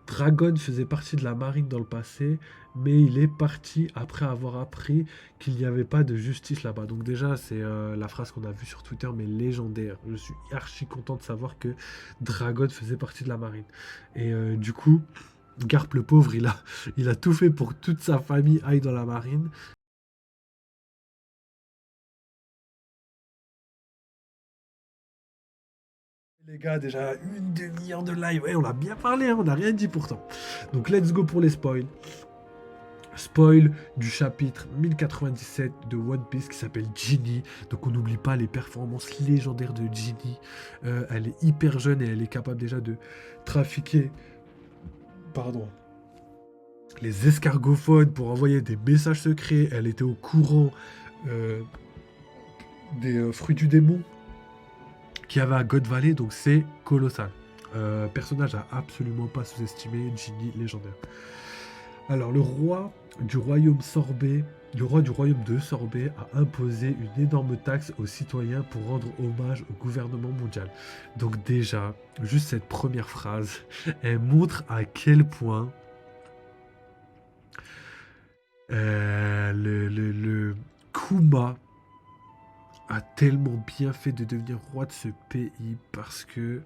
Dragon faisait partie de la marine dans le passé, mais il est parti après avoir appris qu'il n'y avait pas de justice là-bas. Donc déjà, c'est la phrase qu'on a vue sur Twitter, mais légendaire. Je suis archi content de savoir que Dragon faisait partie de la marine. Et du coup, Garp le pauvre, il a tout fait pour que toute sa famille aille dans la marine. Les gars, déjà une demi-heure de live. Ouais, on a bien parlé, hein, on n'a rien dit pourtant. Donc let's go pour les spoils. Spoil du chapitre 1097 de One Piece qui s'appelle Ginny. Donc on n'oublie pas les performances légendaires de Ginny. Elle est hyper jeune et elle est capable déjà de trafiquer, pardon, les escargophones pour envoyer des messages secrets. Elle était au courant euh, des fruits du démon qu'il y avait à God Valley. Donc c'est colossal. Personnage à absolument pas sous-estimer. Ginny légendaire. Alors, le roi du royaume de Sorbet a imposé une énorme taxe aux citoyens pour rendre hommage au gouvernement mondial. Donc déjà, juste cette première phrase, elle montre à quel point le Kuma a tellement bien fait de devenir roi de ce pays parce que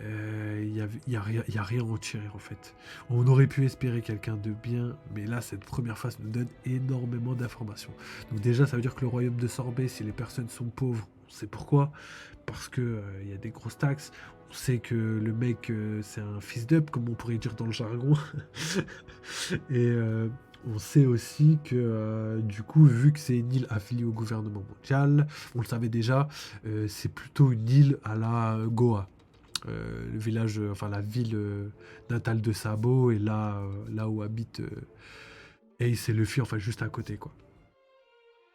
y a rien à en tirer en fait. On aurait pu espérer quelqu'un de bien, mais là, cette première phase nous donne énormément d'informations. Donc déjà, ça veut dire que le royaume de Sorbet, si les personnes sont pauvres, on sait pourquoi. Parce que il y a des grosses taxes. On sait que le mec, c'est un fils d'up, comme on pourrait dire dans le jargon. Et on sait aussi que, du coup, vu que c'est une île affiliée au gouvernement mondial, on le savait déjà, c'est plutôt une île à la Goa. Le village, enfin la ville natale de Sabo et là où habite Ace et Luffy, enfin juste à côté quoi.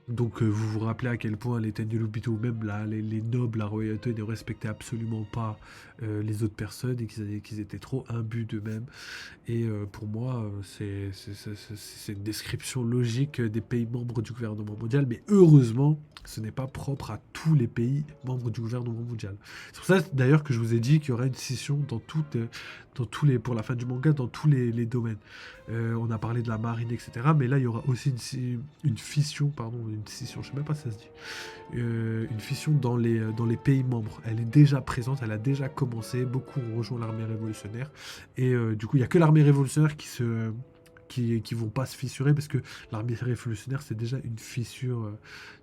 Donc vous vous rappelez à quel point les Tenryubito ou même là, les nobles, la royauté ne respectaient absolument pas les autres personnes et qu'ils étaient trop imbus d'eux-mêmes. Et pour moi, c'est une description logique des pays membres du gouvernement mondial, mais heureusement, ce n'est pas propre à tous les pays membres du gouvernement mondial. C'est pour ça d'ailleurs que je vous ai dit qu'il y aurait une scission dans tous les, pour la fin du manga, dans tous les domaines. On a parlé de la marine, etc. Mais là, il y aura aussi une fission, pardon, une scission, je sais même pas si ça se dit, une fission dans les pays membres. Elle est déjà présente, elle a déjà commencé, beaucoup ont rejoint l'armée révolutionnaire. Et du coup, il n'y a que l'armée révolutionnaire qui vont pas se fissurer parce que l'armée révolutionnaire, c'est déjà une fissure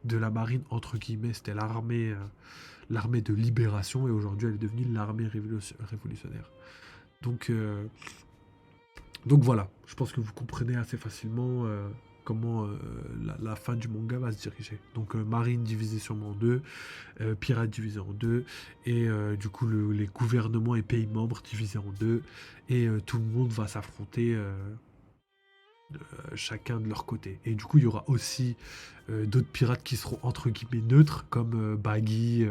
de la marine, entre guillemets. C'était l'armée de libération et aujourd'hui, elle est devenue l'armée révolutionnaire. Donc, euh, donc voilà, je pense que vous comprenez assez facilement comment la fin du manga va se diriger. Donc marine divisée sûrement en deux, pirates divisés en deux, et du coup les gouvernements et pays membres divisés en deux, et tout le monde va s'affronter chacun de leur côté. Et du coup il y aura aussi d'autres pirates qui seront entre guillemets neutres, comme Baggy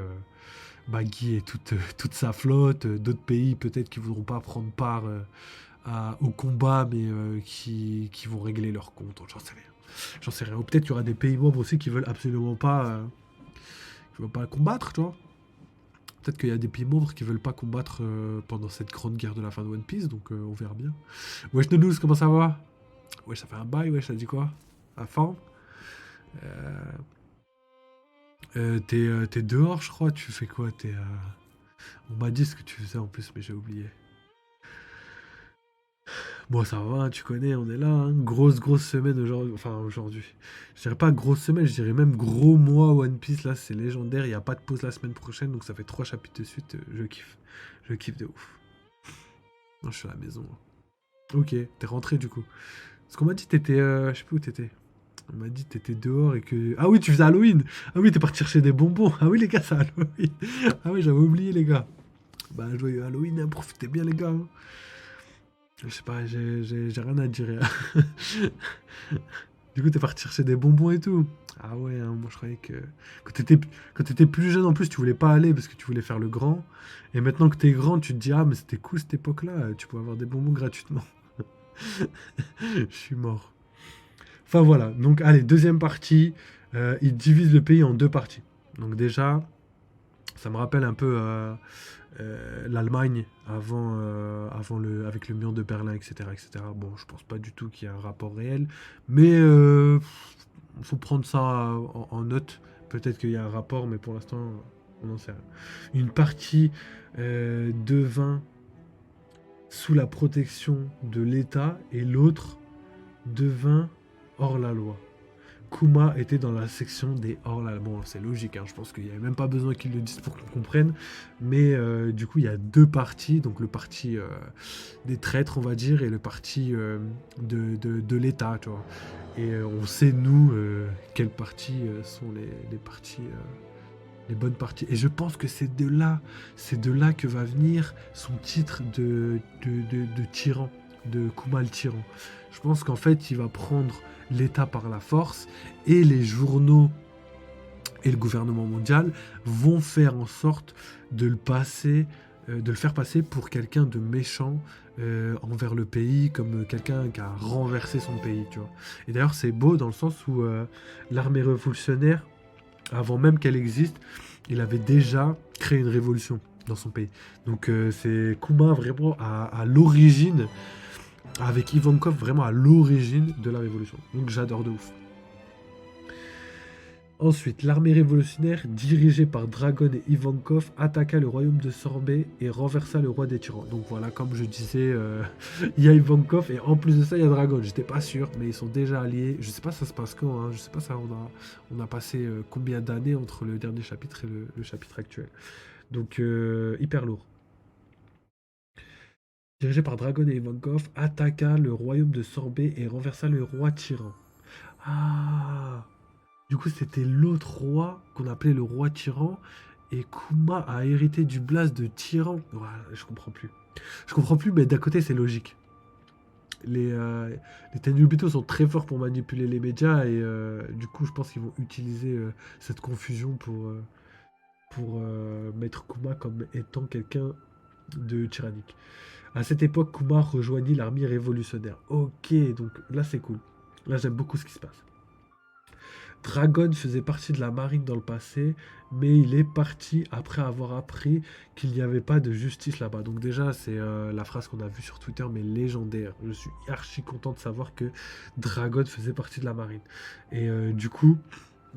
et toute sa flotte, d'autres pays peut-être qui voudront pas prendre part au combat, mais qui vont régler leur compte. J'en sais rien. J'en sais rien. Ou peut-être qu'il y aura des pays membres aussi qui veulent absolument pas, qui veulent pas combattre, tu vois. Peut-être qu'il y a des pays membres qui veulent pas combattre pendant cette grande guerre de la fin de One Piece, donc on verra bien. Wesh Nounous, comment ça va? Wesh, ça fait un bail, wesh, ça dit quoi? La fin? euh, t'es dehors, je crois, tu fais quoi? On m'a dit ce que tu faisais en plus, mais j'ai oublié. Bon, ça va, tu connais, on est là, hein. Grosse semaine aujourd'hui. Enfin, aujourd'hui. Je dirais pas grosse semaine, je dirais même gros mois One Piece. Là, c'est légendaire. Il n'y a pas de pause la semaine prochaine, donc ça fait 3 chapitres de suite. Je kiffe. Je kiffe de ouf. Non, je suis à la maison. Ok, t'es rentré du coup. Parce qu'on m'a dit que t'étais. Je sais plus où t'étais. On m'a dit que t'étais dehors et que. Ah oui, tu faisais Halloween. Ah oui, t'es parti chercher des bonbons. Ah oui, les gars, c'est Halloween. Ah oui, j'avais oublié, les gars. Bah, joyeux Halloween, hein, profitez bien, les gars, hein. Je sais pas, j'ai rien à dire. Du coup, t'es parti chercher des bonbons et tout. Ah ouais, hein, moi je croyais que quand t'étais plus jeune en plus, tu voulais pas aller parce que tu voulais faire le grand. Et maintenant que t'es grand, tu te dis ah mais c'était cool cette époque-là, tu pouvais avoir des bonbons gratuitement. Je suis mort. Enfin voilà, donc allez, deuxième partie, il divise le pays en deux parties. Donc déjà, ça me rappelle un peu l'Allemagne avec le mur de Berlin, etc., etc. Bon, je pense pas du tout qu'il y ait un rapport réel, mais faut prendre ça en note. Peut-être qu'il y a un rapport, mais pour l'instant, on n'en sait rien. Une partie devint sous la protection de l'État et l'autre devint hors la loi. Kuma était dans la section des hors-la-loi. Bon, c'est logique, hein, je pense qu'il n'y avait même pas besoin qu'ils le disent pour qu'on comprenne. Mais du coup, il y a deux partis, donc le parti des traîtres, on va dire, et le parti de l'État, tu vois. Et on sait, nous, quelles parties sont les parties, les bonnes parties. Et je pense que c'est de là que va venir son titre de tyran, de Kuma le tyran. Je pense qu'en fait, il va prendre l'État par la force et les journaux et le gouvernement mondial vont faire en sorte de le faire passer pour quelqu'un de méchant envers le pays, comme quelqu'un qui a renversé son pays, tu vois. Et d'ailleurs, c'est beau dans le sens où l'armée révolutionnaire, avant même qu'elle existe, il avait déjà créé une révolution dans son pays. Donc c'est Kuma vraiment à l'origine, avec Ivankov vraiment à l'origine de la révolution. Donc j'adore de ouf. Ensuite, l'armée révolutionnaire, dirigée par Dragon et Ivankov, attaqua le royaume de Sorbet et renversa le roi des tyrans. Donc voilà, comme je disais, il y a Ivankov et en plus de ça, il y a Dragon. J'étais pas sûr, mais ils sont déjà alliés. Je sais pas ça se passe quand, hein. Je sais pas ça, on a passé combien d'années entre le dernier chapitre et le chapitre actuel. Donc hyper lourd. Dirigé par Dragon et Ivankov, attaqua le royaume de Sorbet et renversa le roi tyran. Ah, du coup, c'était l'autre roi qu'on appelait le roi tyran. Et Kuma a hérité du blast de tyran. Voilà, je comprends plus. Je comprends plus, mais d'un côté, c'est logique. Les Tenryubito sont très forts pour manipuler les médias. Et du coup, je pense qu'ils vont utiliser cette confusion pour mettre Kuma comme étant quelqu'un de tyrannique. À cette époque, Kuma rejoignit l'armée révolutionnaire. Ok, donc là, c'est cool. Là, j'aime beaucoup ce qui se passe. Dragon faisait partie de la marine dans le passé, mais il est parti après avoir appris qu'il n'y avait pas de justice là-bas. Donc déjà, c'est la phrase qu'on a vue sur Twitter, mais légendaire. Je suis archi content de savoir que Dragon faisait partie de la marine. Et du coup,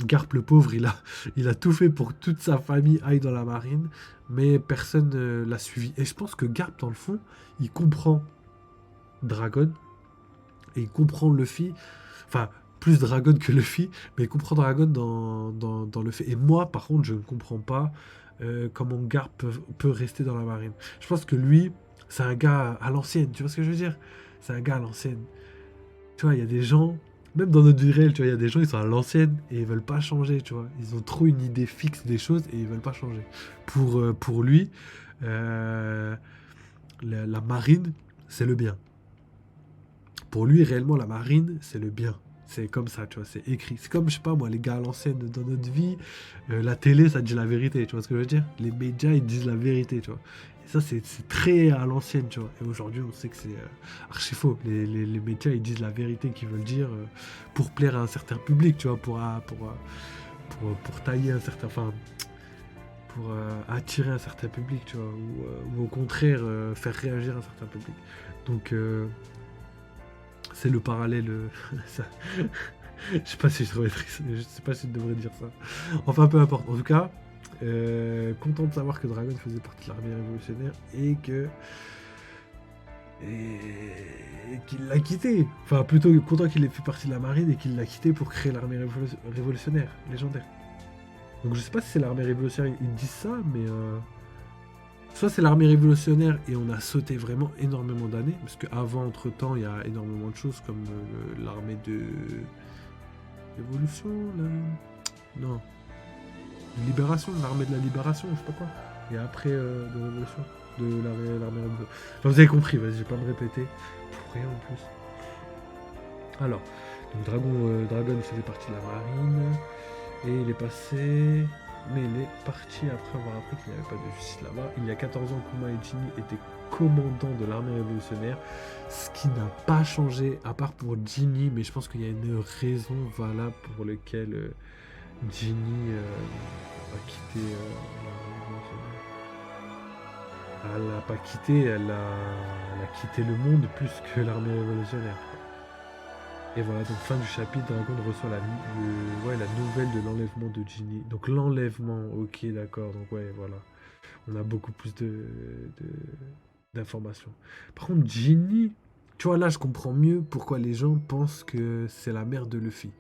Garp le pauvre, il a tout fait pour que toute sa famille aille dans la marine, mais personne ne l'a suivi. Et je pense que Garp, dans le fond, il comprend Dragon, et il comprend Luffy, enfin, plus Dragon que Luffy, mais il comprend Dragon dans le fait. Et moi, par contre, je ne comprends pas comment Garp peut rester dans la marine. Je pense que lui, c'est un gars à l'ancienne, tu vois ce que je veux dire? C'est un gars à l'ancienne. Tu vois, il y a des gens, même dans notre vie réelle, tu vois, il y a des gens, ils sont à l'ancienne et ils veulent pas changer, tu vois. Ils ont trop une idée fixe des choses et ils veulent pas changer. Pour lui, euh, la marine, c'est le bien. Pour lui, réellement, la marine, c'est le bien. C'est comme ça, tu vois, c'est écrit. C'est comme, je sais pas moi, les gars à l'ancienne dans notre vie, la télé, ça dit la vérité, tu vois ce que je veux dire? Les médias, ils disent la vérité, tu vois. Et ça, c'est très à l'ancienne, tu vois. Et aujourd'hui, on sait que c'est archi faux. Les médias, ils disent la vérité qu'ils veulent dire pour plaire à un certain public, tu vois, pour tailler un certain... Enfin, pour attirer un certain public, tu vois, ou au contraire, faire réagir un certain public. Donc... c'est le parallèle. Ça. Je sais pas si je sais pas si je devrais dire ça. Enfin, peu importe. En tout cas, content de savoir que Dragon faisait partie de l'armée révolutionnaire et qu'il l'a quitté. Enfin, plutôt content qu'il ait fait partie de la marine et qu'il l'a quitté pour créer l'armée révolutionnaire légendaire. Donc je sais pas si c'est l'armée révolutionnaire, ils disent ça, mais soit c'est l'armée révolutionnaire et on a sauté vraiment énormément d'années, parce qu'avant, entre-temps, il y a énormément de choses comme l'armée de... Révolution, là... Non. De libération, l'armée de la libération, je sais pas quoi. Et après, de révolution, de l'armée révolution. Enfin, vous avez compris, vas-y, je vais pas me répéter. Pour rien en plus. Alors, donc Dragon faisait partie de la marine, et il est passé... Mais il est parti après avoir appris qu'il n'y avait pas de justice là-bas. Il y a 14 ans, Kuma et Ginny étaient commandants de l'armée révolutionnaire, ce qui n'a pas changé, à part pour Ginny, mais je pense qu'il y a une raison valable pour laquelle Ginny a quitté l'armée révolutionnaire. Elle l'a pas quitté, elle a quitté le monde plus que l'armée révolutionnaire. Et voilà, donc fin du chapitre, Dragon reçoit ouais, la nouvelle de l'enlèvement de Ginny. Donc l'enlèvement, ok, d'accord, donc ouais, voilà. On a beaucoup plus d'informations. Par contre, Ginny, tu vois, là, je comprends mieux pourquoi les gens pensent que c'est la mère de Luffy.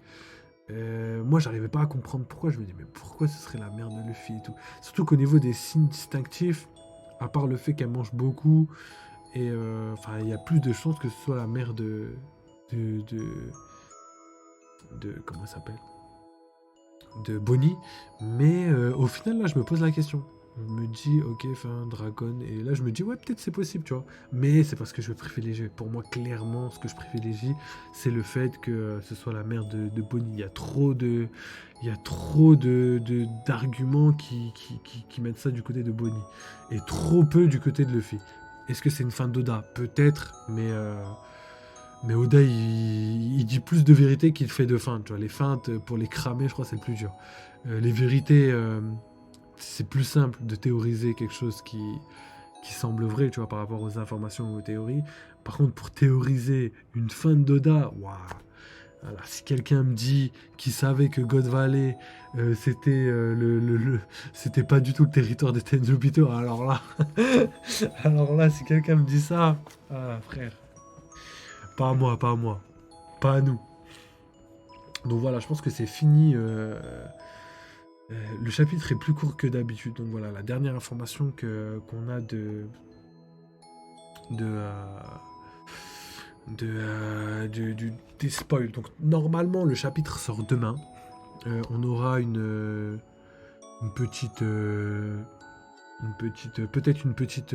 Moi, j'arrivais pas à comprendre pourquoi. Je me dis, mais pourquoi ce serait la mère de Luffy et tout. Surtout qu'au niveau des signes distinctifs, à part le fait qu'elle mange beaucoup, et enfin, il y a plus de chances que ce soit la mère de, de, comment ça s'appelle? De Bonnie. Mais au final, là, je me pose la question. Je me dis, ok, enfin, Dragon. Et là, je me dis, ouais, peut-être c'est possible, tu vois. Mais c'est parce que je veux privilégier. Pour moi, clairement, ce que je privilégie, c'est le fait que ce soit la mère de Bonnie. Il y a trop d'arguments qui mettent ça du côté de Bonnie. Et trop peu du côté de Luffy. Est-ce que c'est une fin d'Oda? Peut-être, mais Oda, il dit plus de vérité qu'il fait de feintes. Tu vois, les feintes, pour les cramer, je crois, c'est le plus dur. Les vérités, c'est plus simple de théoriser quelque chose qui semble vrai, tu vois, par rapport aux informations ou aux théories. Par contre, pour théoriser une fin d'Oda, waouh. Voilà, si quelqu'un me dit qu'il savait que God Valley, c'était c'était pas du tout le territoire des Tenryubito, alors là, alors là, si quelqu'un me dit ça, ah frère, pas à moi, pas à moi. Pas à nous. Donc voilà, je pense que c'est fini. Le chapitre est plus court que d'habitude. Donc voilà, la dernière information qu'on a de, euh, des spoils. Donc normalement, le chapitre sort demain. On aura une petite, peut-être une petite,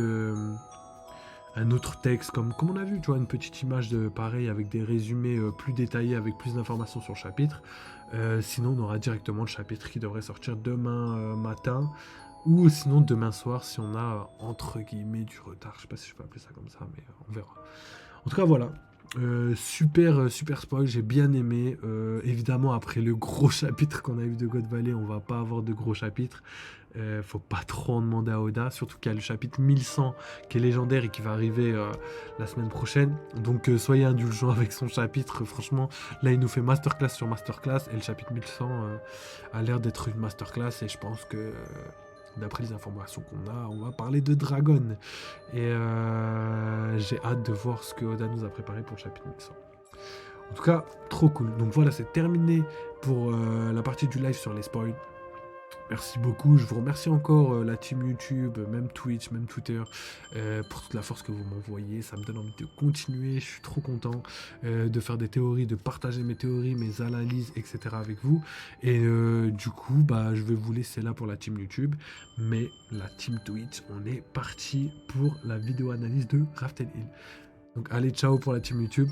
un autre texte, comme on a vu, tu vois, une petite image pareil avec des résumés plus détaillés, avec plus d'informations sur le chapitre. Sinon, on aura directement le chapitre qui devrait sortir demain matin, ou sinon demain soir si on a entre guillemets du retard. Je sais pas si je peux appeler ça comme ça, mais on verra. En tout cas, voilà. Super spoil, j'ai bien aimé. Évidemment, après le gros chapitre qu'on a eu de God Valley, on va pas avoir de gros chapitres. Faut pas trop en demander à Oda, surtout qu'il y a le chapitre 1100 qui est légendaire et qui va arriver la semaine prochaine. Donc soyez indulgents avec son chapitre. Franchement, là il nous fait masterclass sur masterclass et le chapitre 1100 a l'air d'être une masterclass et je pense que d'après les informations qu'on a, on va parler de Dragon. Et j'ai hâte de voir ce que Oda nous a préparé pour le chapitre 1100. En tout cas, trop cool. Donc voilà, c'est terminé pour la partie du live sur les spoils. Merci beaucoup, je vous remercie encore la team YouTube, même Twitch, même Twitter, pour toute la force que vous m'envoyez. Ça me donne envie de continuer, je suis trop content de faire des théories, de partager mes théories, mes analyses, etc. avec vous. Et du coup, bah, je vais vous laisser là pour la team YouTube. Mais la team Twitch, on est parti pour la vidéo analyse de Raftel Hill. Donc allez, ciao pour la team YouTube.